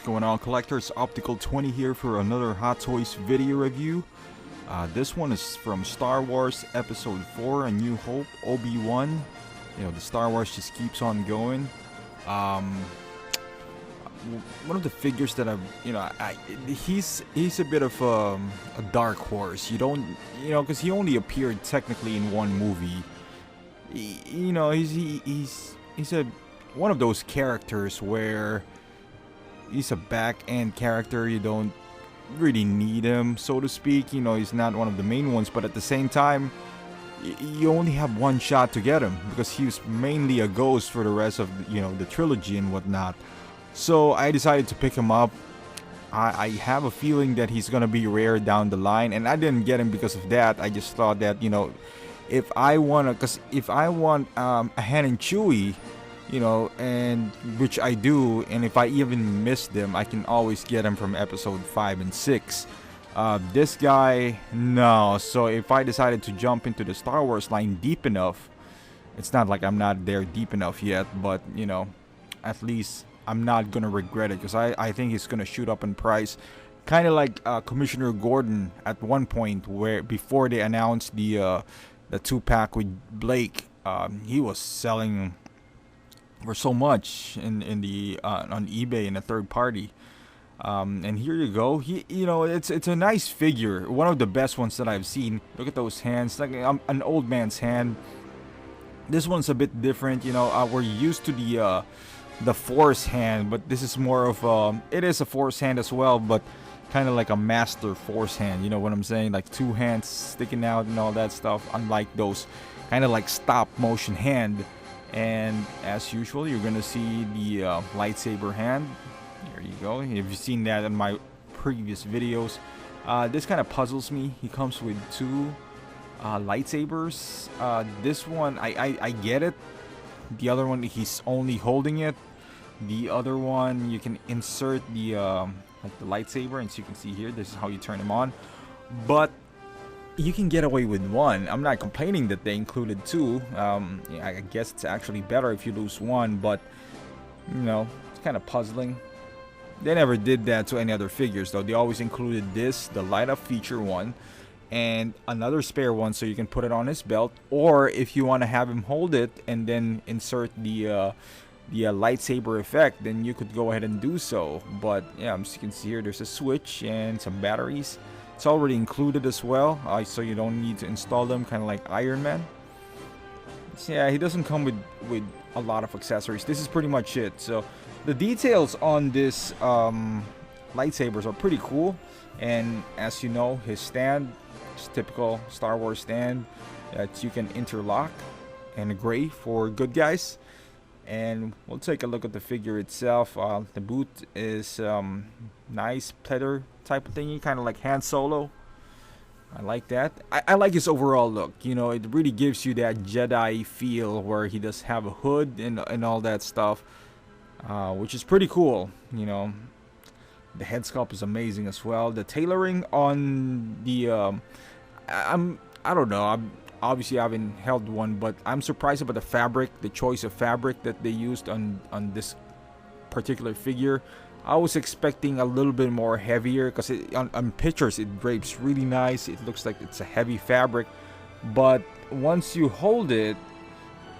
going on, collectors? Optical 20 here for another Hot Toys video review. This one is from Star Wars Episode 4, A New Hope, Obi Wan. You know, the Star Wars just keeps on going. One of the figures that he's a bit of a dark horse. Because he only appeared technically in one movie. He's one of those characters where he's a back-end character. You don't really need him, so to speak. He's not one of the main ones, but at the same time, you only have one shot to get him because he was mainly a ghost for the rest of the trilogy and whatnot. So I decided to pick him up. I have a feeling that he's gonna be rare down the line, and I didn't get him because of that. I just thought that if I want a Han and Chewie, and which I do, and if I even miss them, I can always get them from episode 5 and 6. This guy, no. So if I decided to jump into the Star Wars line deep enough, it's not like I'm not there deep enough yet, but at least I'm not gonna regret it, because I think he's gonna shoot up in price, kind of like Commissioner Gordon at one point, where before they announced the 2-pack with Blake, he was selling for so much in the on eBay in a third party. And here you go. It's a nice figure, one of the best ones that I've seen. Look at those hands, like an old man's hand. This one's a bit different. We're used to the Force hand, but this is more of it is a Force hand as well, but kind of like a master Force hand. You know what I'm saying? Like 2 hands sticking out and all that stuff. Unlike those kind of like stop motion hand. And as usual, you're gonna see the lightsaber hand. There you go. If you've seen that in my previous videos, this kind of puzzles me. He comes with 2 lightsabers. This one, I get it. The other one, he's only holding it. The other one, you can insert the like the lightsaber, and so you can see here, this is how you turn them on. But you can get away with 1. I'm not complaining that they included 2. I guess it's actually better if you lose 1, but it's kind of puzzling. They never did that to any other figures, though. They always included this, the light up feature one, and another spare one so you can put it on his belt, or if you want to have him hold it and then insert the lightsaber effect, then you could go ahead and do so. But yeah, as you can see here, there's a switch and some batteries. It's already included as well, so you don't need to install them, kind of like Iron Man. So yeah, he doesn't come with a lot of accessories. This is pretty much it. So the details on this lightsabers are pretty cool. And as you know, his stand is typical Star Wars stand that you can interlock and gray for good guys. And we'll take a look at the figure itself. The boot is nice pleather type of thingy, kind of like Han Solo. I like that. I like his overall look. It really gives you that Jedi feel, where he does have a hood and all that stuff, which is pretty cool. The head sculpt is amazing as well. The tailoring on the I don't know. Obviously I haven't held one, but I'm surprised about the fabric, the choice of fabric that they used on this particular figure. I was expecting a little bit more heavier, because on pictures it drapes really nice. It looks like it's a heavy fabric, but once you hold it,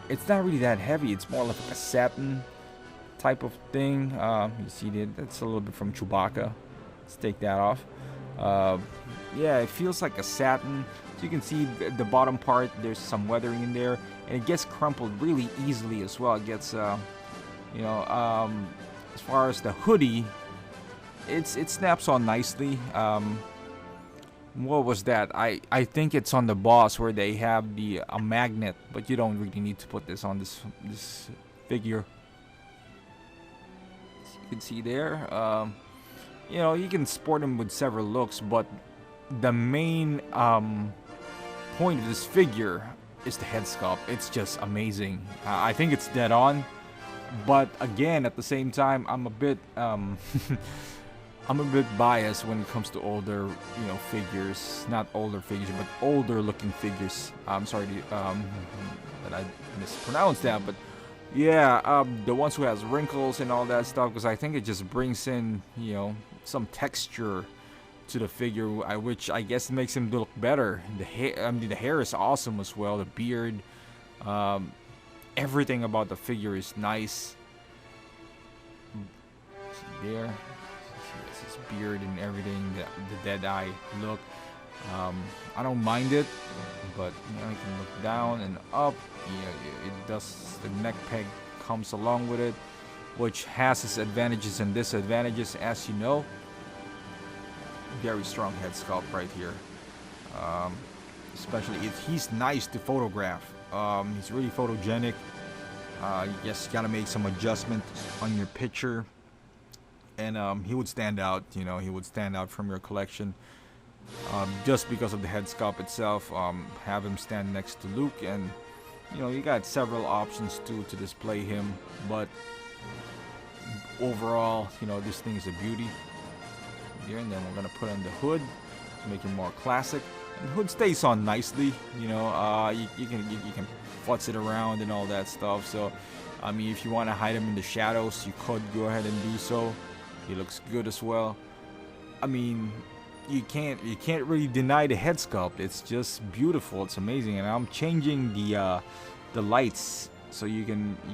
it's not really that heavy. It's more like a satin type of thing. You see that's a little bit from Chewbacca. Let's take that off. Yeah, it feels like a satin. So you can see the bottom part, there's some weathering in there, and it gets crumpled really easily as well. It gets as far as the hoodie, it snaps on nicely. What was that? I think it's on the boss, where they have a magnet, but you don't really need to put this on this figure. As you can see there, you can sport him with several looks, but the main point of this figure is the head sculpt. It's just amazing. I think it's dead on. But again, at the same time, I'm a bit biased when it comes to older, figures. Not older figures, but older looking figures. I'm sorry that I mispronounced that, but Yeah, the ones who has wrinkles and all that stuff, because I think it just brings in, some texture to the figure, which I guess makes him look better. The hair, I mean, the hair is awesome as well. The beard, um, everything about the figure is nice. See there, see his beard and everything, the dead eye look. I don't mind it, but you can look down and up. Yeah, it does. The neck peg comes along with it, which has its advantages and disadvantages, as you know. Very strong head sculpt right here. Especially if he's nice to photograph. He's really photogenic. You just gotta make some adjustment on your picture, and he would stand out. He would stand out from your collection. Just because of the head sculpt itself. Have him stand next to Luke, and you got several options to display him, but overall, this thing is a beauty. Here, and then we're gonna put on the hood to make it more classic. And the hood stays on nicely. You can futz it around and all that stuff. So, I mean, if you want to hide him in the shadows, you could go ahead and do so. He looks good as well. I mean, you can't really deny the head sculpt. It's just beautiful. It's amazing, and I'm changing the lights so you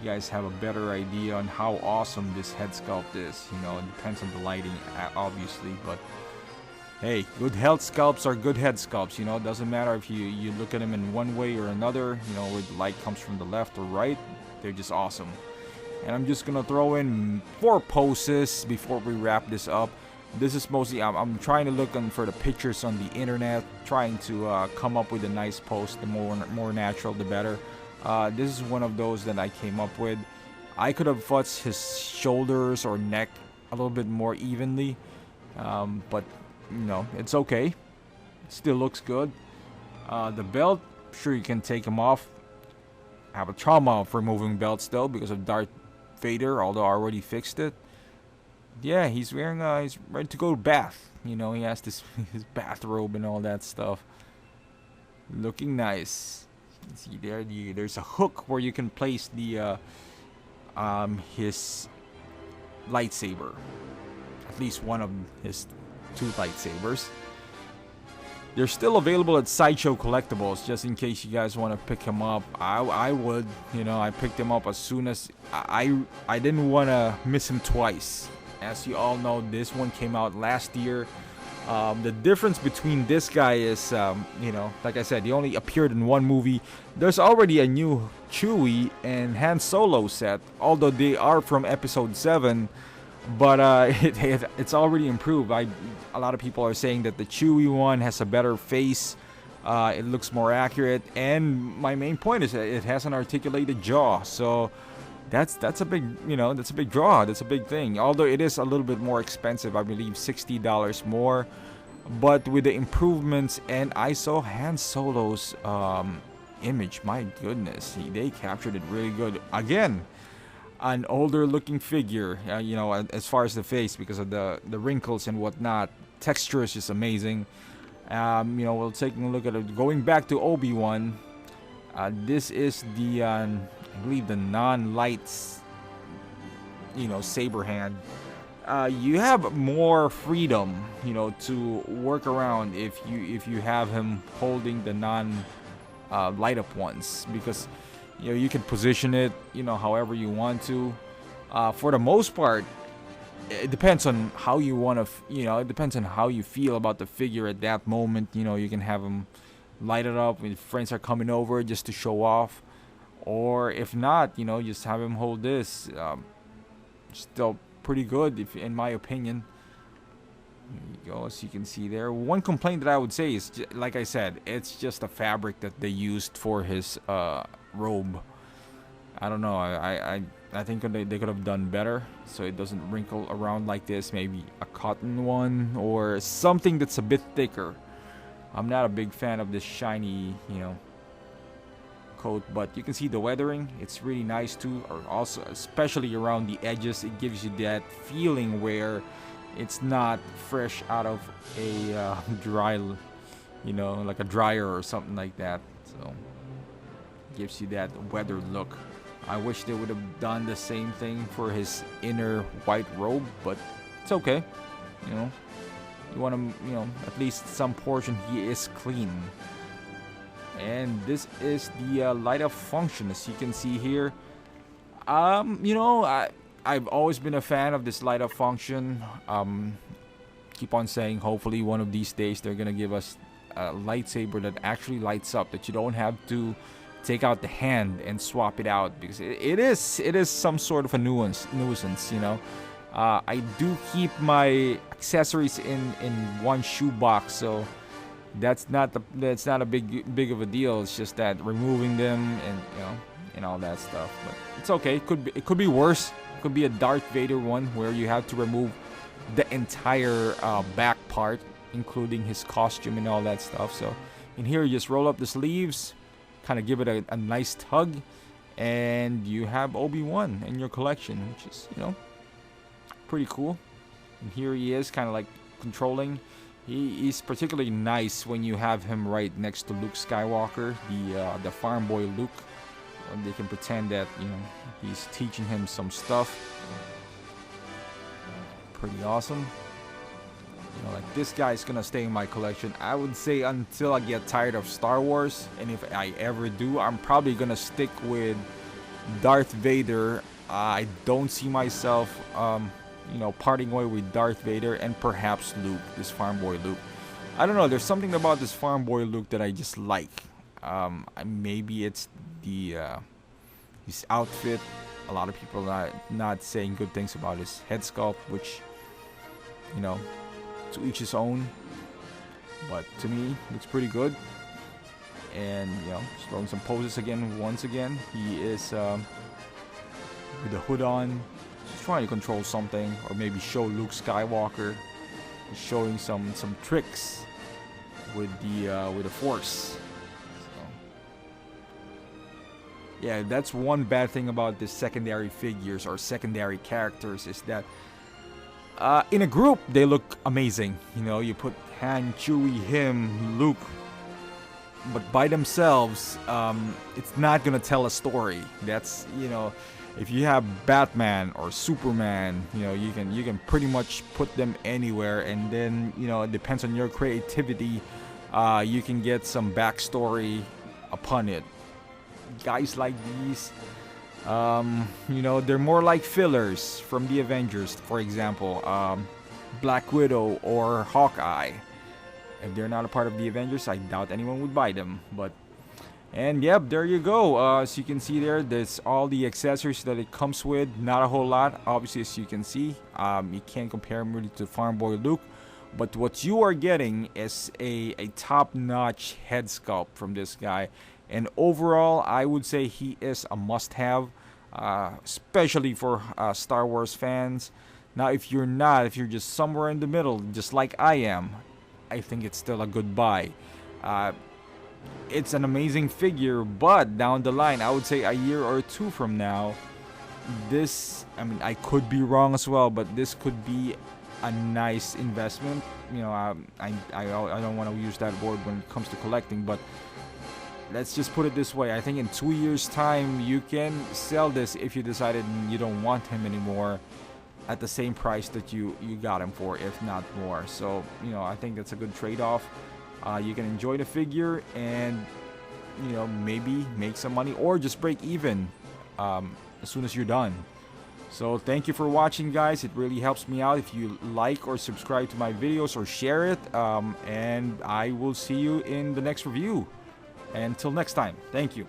guys have a better idea on how awesome this head sculpt is. It depends on the lighting, obviously, but hey, good head sculpts are good head sculpts. It doesn't matter if you look at them in one way or another. Where the light comes from the left or right, they're just awesome. And I'm just gonna throw in 4 poses before we wrap this up. This is mostly, I'm trying to look for the pictures on the internet, trying to come up with a nice pose. The more natural, the better. This is one of those that I came up with. I could have futzed his shoulders or neck a little bit more evenly, but it's okay. It still looks good. The belt, sure, you can take him off. I have a trauma of removing belts though because of Darth Vader, although I already fixed it. Yeah, he's wearing he's ready to go to bath. He has his bathrobe and all that stuff. Looking nice. See there, there's a hook where you can place the his lightsaber. At least one of his 2 lightsabers. They're still available at Sideshow Collectibles, just in case you guys want to pick him up. I would, I picked him up as soon as I didn't want to miss him twice. As you all know, this one came out last year. The difference between this guy is, like I said, he only appeared in one movie. There's already a new Chewie and Han Solo set, although they are from Episode 7. But it's already improved. A lot of people are saying that the Chewie one has a better face. It looks more accurate, and my main point is that it has an articulated jaw. So that's a big that's a big draw. That's a big thing. Although it is a little bit more expensive, I believe $60 more. But with the improvements, and I saw Han Solo's image. My goodness, they captured it really good. Again, an older looking figure, as far as the face, because of the wrinkles and whatnot. Texture is just amazing. We'll take a look at it. Going back to Obi Wan, this is the I believe the non-lights, saber hand. You have more freedom, to work around if you have him holding the light up ones, because you can position it however you want to. For the most part, it depends on how you want to it depends on how you feel about the figure at that moment. You can have him light it up when friends are coming over just to show off, or if not, just have him hold this. Still pretty good, in my opinion. There you go, as you can see there. One complaint that I would say is, like I said, it's just the fabric that they used for his robe. I don't know. I think they could have done better so it doesn't wrinkle around like this. Maybe a cotton one or something that's a bit thicker. I'm not a big fan of this shiny, coat, but you can see the weathering. It's really nice too. Or also, especially around the edges, it gives you that feeling where it's not fresh out of a dry, like a dryer or something like that. So, it gives you that weathered look. I wish they would have done the same thing for his inner white robe, but it's okay. You know, you want to, you know, at least some portion he is clean. And this is the light up function, as you can see here. You know, I've always been a fan of this light up function. Keep on saying, hopefully one of these days they're gonna give us a lightsaber that actually lights up, that you don't have to take out the hand and swap it out, because it is some sort of a nuisance, you know. I do keep my accessories in one shoebox, so that's not a big of a deal. It's just that removing them and, you know, and all that stuff. But it's okay. It could be worse. It could be a Darth Vader one where you have to remove the entire back part, including his costume and all that stuff. So in here, you just roll up the sleeves, kind of give it a nice tug, and you have Obi Wan in your collection, which is, you know, pretty cool. And here he is, kind of like controlling. He's particularly nice when you have him right next to Luke Skywalker, the farm boy Luke. They can pretend that, you know, he's teaching him some stuff. Pretty awesome. You know, like, this guy's gonna stay in my collection, I would say, until I get tired of Star Wars. And if I ever do, I'm probably gonna stick with Darth Vader. I don't see myself, you know, parting way with Darth Vader and perhaps Luke, this farm boy Luke. I don't know. There's something about this farm boy Luke that I just like. Maybe it's his outfit. A lot of people are not saying good things about his head sculpt, which, you know, to each his own. But to me, looks pretty good. And, you know, just throwing some poses again. Once again, he is with the hood on, just trying to control something, or maybe show Luke Skywalker. He's showing some tricks with the Force. Yeah, that's one bad thing about the secondary figures or secondary characters, is that in a group they look amazing. You know, you put Han, Chewie, him, Luke, but by themselves, it's not gonna tell a story. That's, you know, if you have Batman or Superman, you know, you can pretty much put them anywhere, and then, you know, it depends on your creativity. You can get some backstory upon it. Guys like these, you know, they're more like fillers from the Avengers, for example, Black Widow or Hawkeye. If they're not a part of the Avengers, I doubt anyone would buy them. But, and yep, there you go. As you can see there's all the accessories that it comes with. Not a whole lot, obviously, as you can see. You can't compare him really to Farm Boy Luke. But what you are getting is a top-notch head sculpt from this guy. And overall, I would say he is a must-have, especially for Star Wars fans. Now, if you're not, if you're just somewhere in the middle, just like I am, I think it's still a good buy. It's an amazing figure, but down the line, I would say a year or two from now, this, I mean, I could be wrong as well, but this could be a nice investment. You know, I don't want to use that word when it comes to collecting, but let's just put it this way. I think in 2 years' time, you can sell this if you decided you don't want him anymore at the same price that you got him for, if not more. So, you know, I think that's a good trade-off. You can enjoy the figure and, you know, maybe make some money or just break even as soon as you're done. So thank you for watching, guys. It really helps me out if you like or subscribe to my videos or share it. And I will see you in the next review. Until next time, thank you.